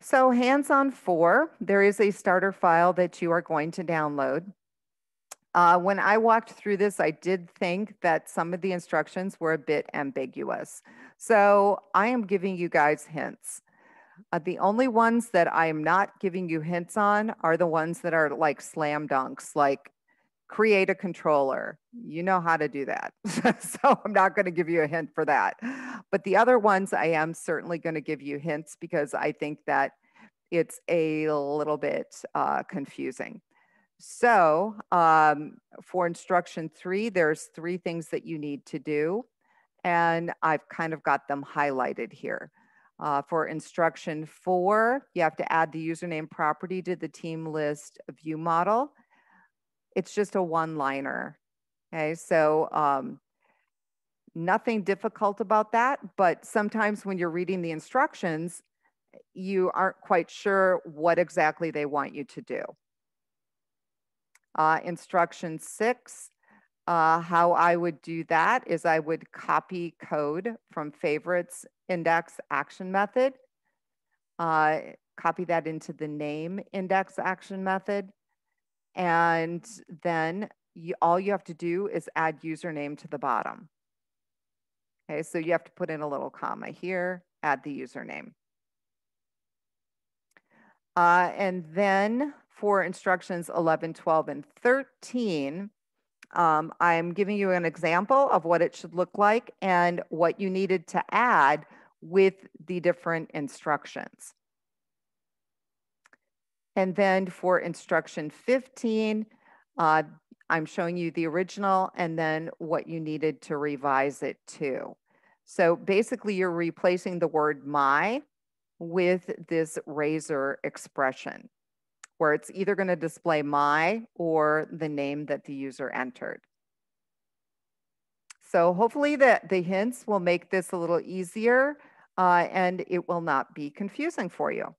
So hands-on 4, there is a starter file that you are going to download. When I walked through this, I did think that some of the instructions were a bit ambiguous. So I am giving you guys hints. The only ones that I am not giving you hints on are the ones that are like slam dunks, like create a controller. You know how to do that. So I'm not going to give you a hint for that. But the other ones, I am certainly going to give you hints because I think that it's a little bit confusing. So for instruction 3, there's 3 things that you need to do. And I've kind of got them highlighted here. For instruction 4, you have to add the username property to the team list view model. It's just a one-liner. Okay, so nothing difficult about that, but sometimes when you're reading the instructions, you aren't quite sure what exactly they want you to do. Instruction 6, how I would do that is I would copy code from favorites index action method, copy that into the name index action method, and then all you have to do is add username to the bottom. Okay, so you have to put in a little comma here, add the username. And then for instructions 11, 12, and 13, I'm giving you an example of what it should look like and what you needed to add with the different instructions. And then for instruction 15, I'm showing you the original and then what you needed to revise it to. So basically you're replacing the word my with this razor expression where it's either going to display my or the name that the user entered. So hopefully the hints will make this a little easier and it will not be confusing for you.